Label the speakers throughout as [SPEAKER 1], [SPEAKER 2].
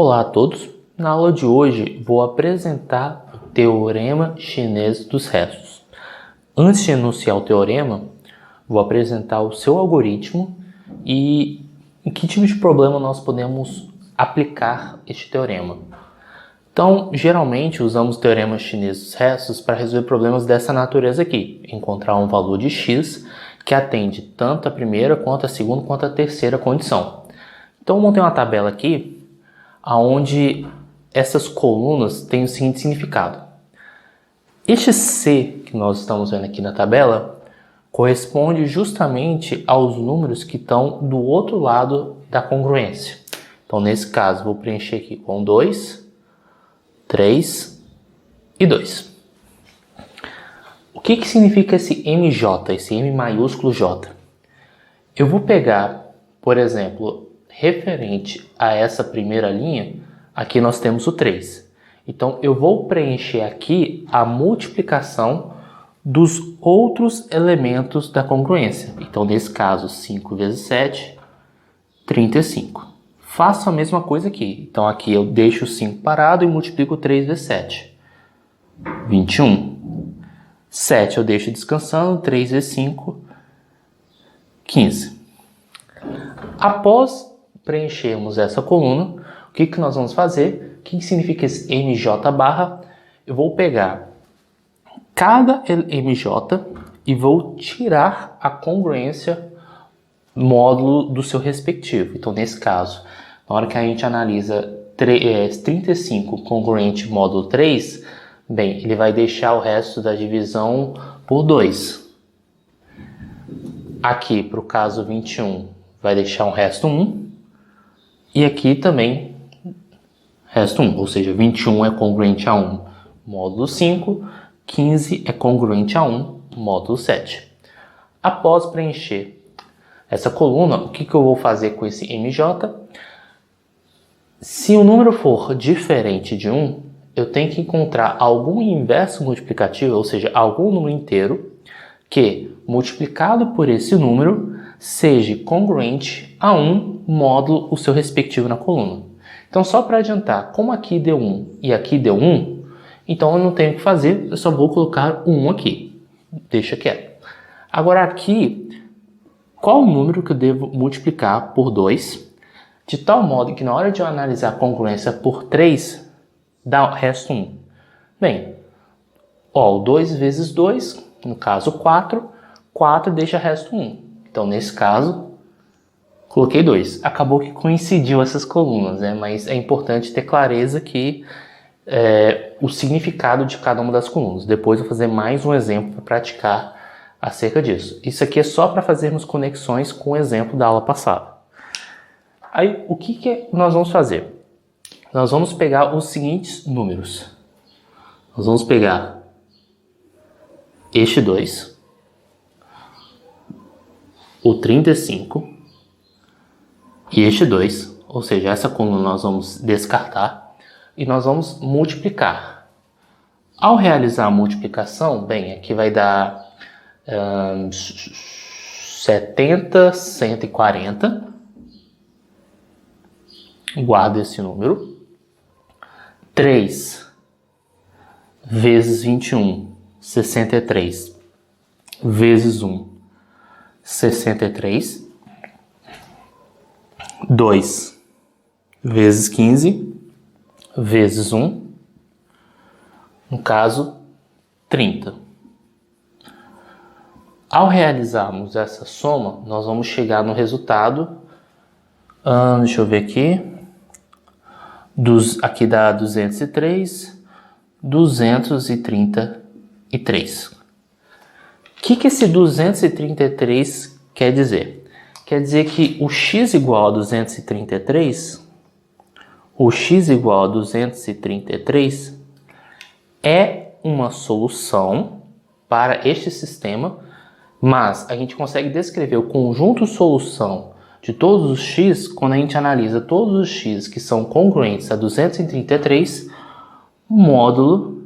[SPEAKER 1] Olá a todos! Na aula de hoje vou apresentar o Teorema Chinês dos Restos. Antes de enunciar o teorema, vou apresentar o seu algoritmo e em que tipo de problema nós podemos aplicar este teorema. Então, geralmente usamos o Teorema Chinês dos Restos para resolver problemas dessa natureza aqui, encontrar um valor de x que atende tanto a primeira, quanto a segunda, quanto a terceira condição. Então, eu montei uma tabela aqui onde essas colunas têm o seguinte significado. Este C que nós estamos vendo aqui na tabela corresponde justamente aos números que estão do outro lado da congruência. Então, nesse caso, vou preencher aqui com 2, 3 e 2. O que significa esse MJ, esse M maiúsculo J? Eu vou pegar, por exemplo, referente a essa primeira linha, aqui nós temos o 3. Então, eu vou preencher aqui a multiplicação dos outros elementos da congruência. Então, nesse caso, 5 vezes 7, 35. Faço a mesma coisa aqui. Então, aqui eu deixo o 5 parado e multiplico 3 vezes 7. 21. 7 eu deixo descansando, 3 vezes 5, 15. Após preenchermos essa coluna, o que nós vamos fazer? O que significa esse MJ barra? Eu vou pegar cada MJ e vou tirar a congruência módulo do seu respectivo. Então, nesse caso, na hora que a gente analisa 35 congruente módulo 3, bem, ele vai deixar o resto da divisão por 2. Aqui, para o caso 21, vai deixar um resto 1. E aqui também, resto 1, ou seja, 21 é congruente a 1, módulo 5, 15 é congruente a 1, módulo 7. Após preencher essa coluna, o que eu vou fazer com esse MJ? Se o número for diferente de 1, eu tenho que encontrar algum inverso multiplicativo, ou seja, algum número inteiro, que, multiplicado por esse número, seja congruente a 1 módulo o seu respectivo na coluna. Então, só para adiantar, como aqui deu 1 e aqui deu 1, então eu não tenho o que fazer, eu só vou colocar 1 aqui. Deixa quieto. Agora aqui, qual o número que eu devo multiplicar por 2, de tal modo que na hora de eu analisar a congruência por 3, dá o resto 1? Bem, o 2 vezes 2, no caso 4, 4 deixa resto 1. Então, nesse caso, coloquei 2. Acabou que coincidiu essas colunas, né? Mas é importante ter clareza que o significado de cada uma das colunas. Depois eu vou fazer mais um exemplo para praticar acerca disso. Isso aqui é só para fazermos conexões com o exemplo da aula passada. Aí, o que nós vamos fazer? Nós vamos pegar os seguintes números. Nós vamos pegar este 2, o 35 e este 2, ou seja, essa coluna nós vamos descartar e nós vamos multiplicar. Ao realizar a multiplicação, bem, aqui vai dar 70, 140. Guarda esse número. 3 vezes 21, 63, vezes 1, 63. 2 vezes 15, vezes 1, no caso, 30. Ao realizarmos essa soma, nós vamos chegar no resultado, deixa eu ver aqui, aqui dá 203, 233. O que esse 233 quer dizer? Quer dizer que o x igual a 233, é uma solução para este sistema, mas a gente consegue descrever o conjunto solução de todos os x quando a gente analisa todos os x que são congruentes a 233, módulo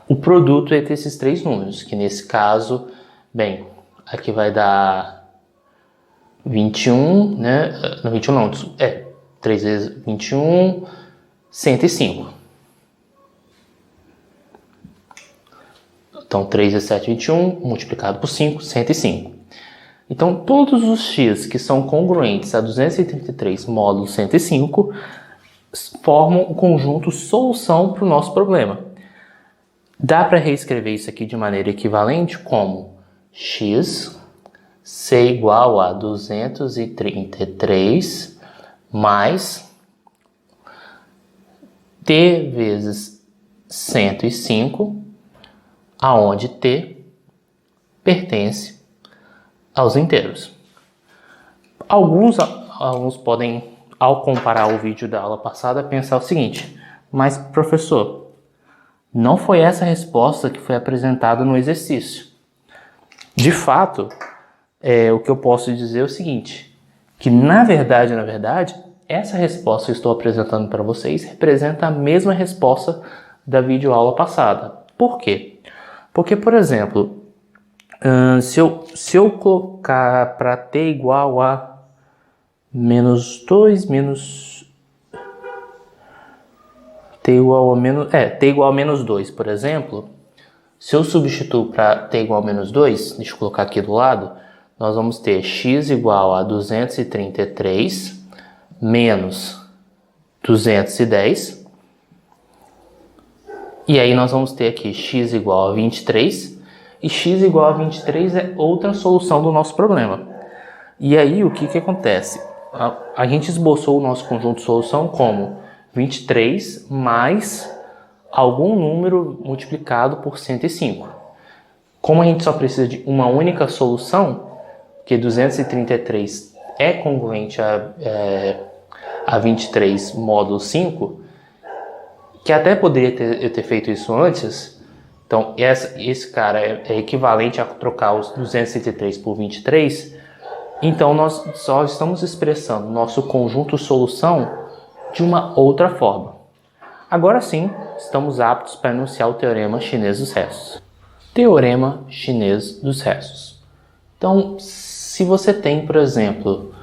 [SPEAKER 1] o produto entre esses três números, que nesse caso, bem, aqui vai dar 21, né? Não, 21 não, 3 vezes 21, 105. Então, 3 vezes 7, 21, multiplicado por 5, 105. Então, todos os x que são congruentes a 233 módulo 105 formam o conjunto solução para o nosso problema. Dá para reescrever isso aqui de maneira equivalente como x ser igual a 233 mais t vezes 105, aonde t pertence aos inteiros. Alguns podem, ao comparar o vídeo da aula passada, pensar o seguinte: mas professor, não foi essa a resposta que foi apresentada no exercício. De fato, o que eu posso dizer é o seguinte, que na verdade, essa resposta que eu estou apresentando para vocês representa a mesma resposta da videoaula passada. Por quê? Porque, por exemplo, se eu colocar para t igual a menos 2 menos... t igual a menos 2, por exemplo, se eu substituo para t igual a menos 2, deixa eu colocar aqui do lado, nós vamos ter x igual a 233 menos 210. E aí nós vamos ter aqui x igual a 23. E x igual a 23 é outra solução do nosso problema. E aí o que acontece? A gente esboçou o nosso conjunto de solução como 23 mais algum número multiplicado por 105. Como a gente só precisa de uma única solução, que 233 é congruente a 23 módulo 5, que até poderia eu ter feito isso antes. Então, esse cara é equivalente a trocar os 233 por 23. Então, nós só estamos expressando nosso conjunto solução de uma outra forma. Agora sim, estamos aptos para enunciar o teorema chinês dos restos. Teorema chinês dos restos. Então, se você tem, por exemplo,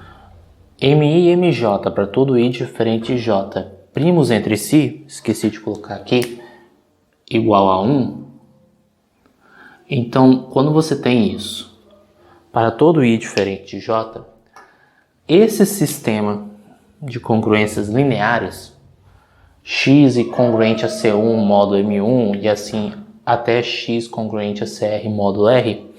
[SPEAKER 1] MI e MJ para todo I diferente de J, primos entre si, esqueci de colocar aqui, igual a 1, então, quando você tem isso para todo I diferente de J, esse sistema de congruências lineares, x e congruente a C1 módulo M1 e assim até x congruente a CR módulo R,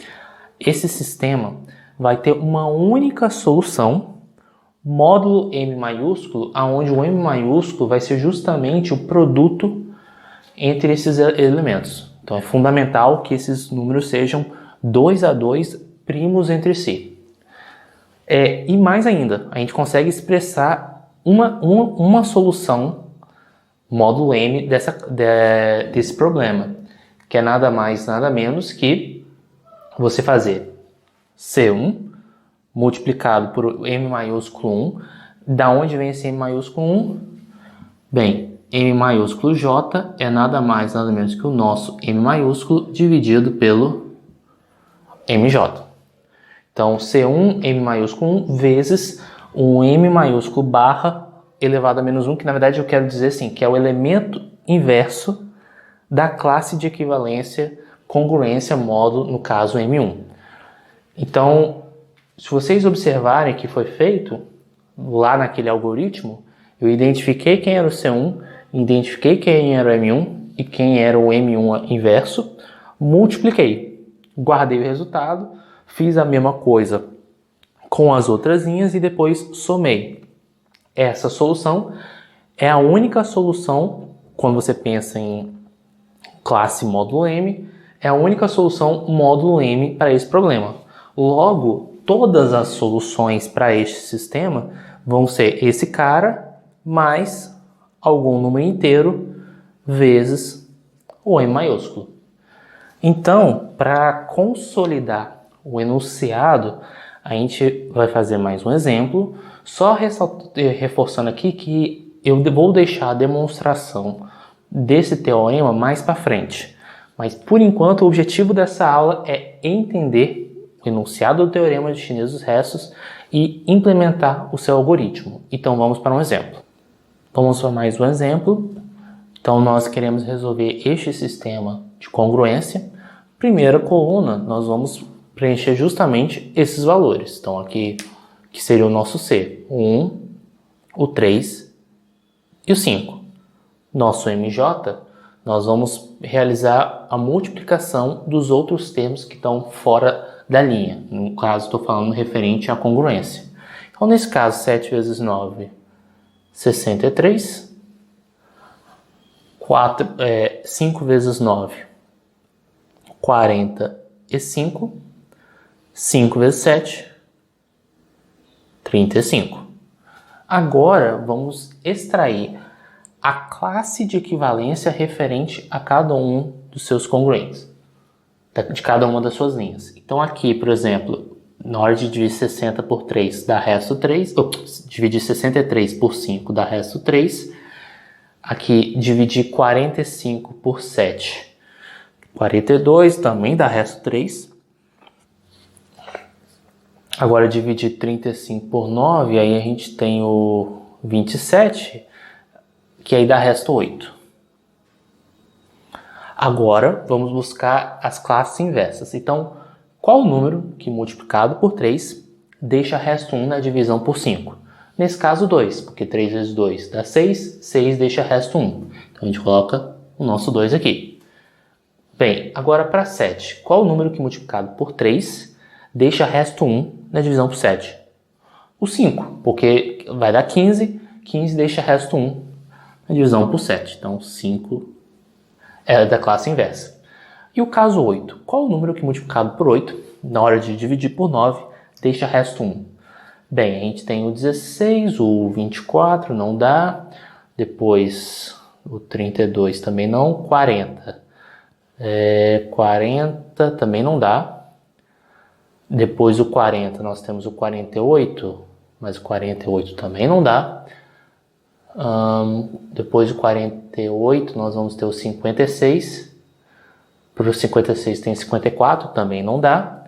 [SPEAKER 1] esse sistema vai ter uma única solução, módulo M maiúsculo, onde o M maiúsculo vai ser justamente o produto entre esses elementos. Então é fundamental que esses números sejam 2 a 2 primos entre si. E mais ainda, a gente consegue expressar uma solução módulo M desse problema, que é nada mais, nada menos que você fazer C1 multiplicado por M maiúsculo 1. Da onde vem esse M maiúsculo 1? Bem, M maiúsculo J é nada mais, nada menos que o nosso M maiúsculo dividido pelo MJ. Então, C1 M maiúsculo 1 vezes um M maiúsculo barra elevado a menos 1, que na verdade eu quero dizer assim, que é o elemento inverso da classe de equivalência congruência módulo, no caso M1. Então, se vocês observarem que foi feito lá naquele algoritmo, eu identifiquei quem era o C1, identifiquei quem era o M1 e quem era o M1 inverso, multipliquei, guardei o resultado, fiz a mesma coisa com as outras linhas e depois somei. Essa solução é a única solução, quando você pensa em classe módulo M, é a única solução módulo M para esse problema. Logo, todas as soluções para este sistema vão ser esse cara mais algum número inteiro vezes o M maiúsculo. Então, para consolidar o enunciado, a gente vai fazer mais um exemplo, só reforçando aqui que eu vou deixar a demonstração desse teorema mais para frente. Mas, por enquanto, o objetivo dessa aula é entender o enunciado do teorema de chinês dos restos e implementar o seu algoritmo. Então vamos para um exemplo. Vamos para mais um exemplo. Então nós queremos resolver este sistema de congruência. Primeira coluna, nós vamos preencher justamente esses valores. Então aqui, que seria o nosso C, o 1, o 3 e o 5. Nosso MJ, nós vamos realizar a multiplicação dos outros termos que estão fora da linha. No caso, estou falando referente à congruência. Então, nesse caso, 7 vezes 9, 63. 5 vezes 9, 45. 5 vezes 7, 35. Agora, vamos extrair a classe de equivalência referente a cada um dos seus congruentes, de cada uma das suas linhas. Então aqui, por exemplo, na hora de dividir 60 por 3 dá resto 3, dividir 63 por 5 dá resto 3, aqui dividir 45 por 7, 42 também dá resto 3, agora dividir 35 por 9, aí a gente tem o 27, que aí dá resto 8. Agora, vamos buscar as classes inversas. Então, qual o número que multiplicado por 3 deixa resto 1 na divisão por 5? Nesse caso, 2, porque 3 vezes 2 dá 6, 6 deixa resto 1. Então, a gente coloca o nosso 2 aqui. Bem, agora para 7. Qual o número que multiplicado por 3 deixa resto 1 na divisão por 7? O 5, porque vai dar 15, 15 deixa resto 1 na divisão por 7. Então, 5 é da classe inversa. E o caso 8. Qual o número que multiplicado por 8, na hora de dividir por 9, deixa resto 1? Bem, a gente tem o 16, o 24 não dá. Depois, o 32 também não. 40. 40 também não dá. Depois, o 40, nós temos o 48, mas o 48 também não dá. Depois do 48 nós vamos ter o 56. Para o 56 tem 54, também não dá.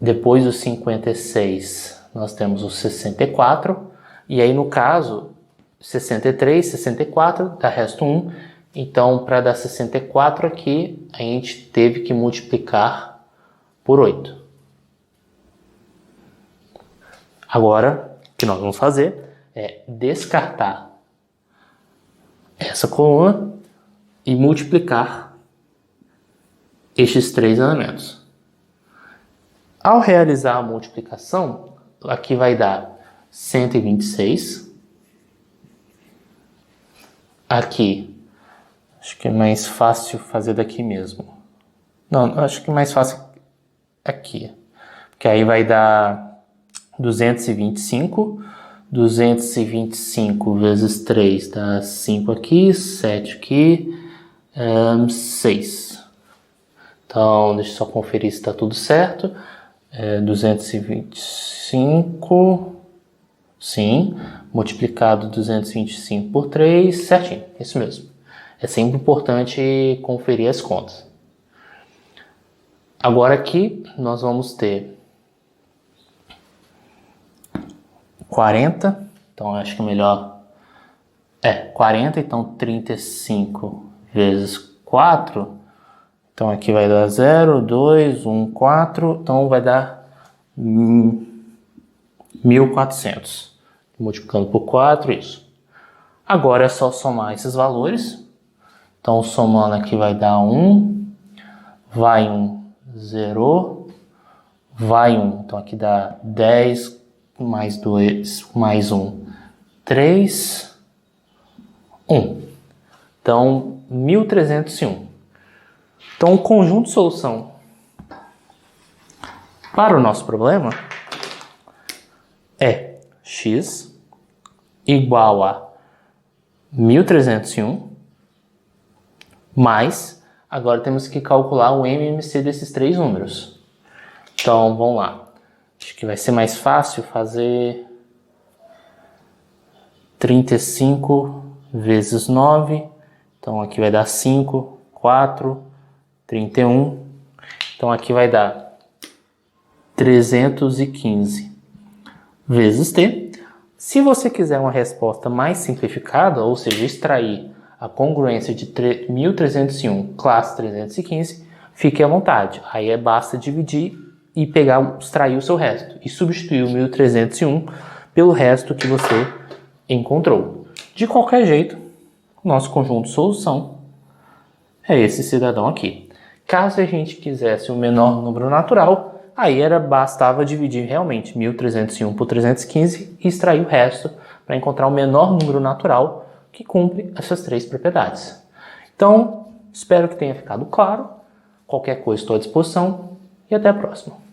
[SPEAKER 1] Depois do 56 nós temos o 64. E aí no caso 63, 64 dá resto 1. Então para dar 64 aqui a gente teve que multiplicar por 8. Agora o que nós vamos fazer é descartar essa coluna e multiplicar estes 3 elementos. Ao realizar a multiplicação, aqui vai dar 126. Aqui, acho que é mais fácil fazer daqui mesmo. Não, acho que é mais fácil aqui. Porque aí vai dar 225. 225 vezes 3 dá 5 aqui, 7 aqui, 6. Então, deixa eu só conferir se está tudo certo. 225, sim, multiplicado 225 por 3, certinho, isso mesmo. É sempre importante conferir as contas. Agora aqui nós vamos ter 40, então acho que é melhor 40, então 35 vezes 4, então aqui vai dar 0, 2, 1, 4, então vai dar 1.400, multiplicando por 4, isso. Agora é só somar esses valores, então somando aqui vai dar 1, vai 1, 0, vai 1, então aqui dá 10, mais 2, mais 1, 3, 1. Então, 1.301. Então, o conjunto de solução para o nosso problema é x igual a 1.301 mais, agora temos que calcular o MMC desses 3 números. Então, vamos lá. Acho que vai ser mais fácil fazer 35 vezes 9. Então aqui vai dar 5, 4, 31. Então aqui vai dar 315. vezes t. Se você quiser uma resposta mais simplificada, ou seja, extrair a congruência de 1301 classe 315, fique à vontade. Aí basta dividir e extrair o seu resto e substituir o 1301 pelo resto que você encontrou. De qualquer jeito, nosso conjunto de solução é esse cidadão aqui. Caso a gente quisesse o menor número natural, aí bastava dividir realmente 1301 por 315 e extrair o resto para encontrar o menor número natural que cumpre essas três propriedades. Então, espero que tenha ficado claro. Qualquer coisa estou à disposição e até a próxima.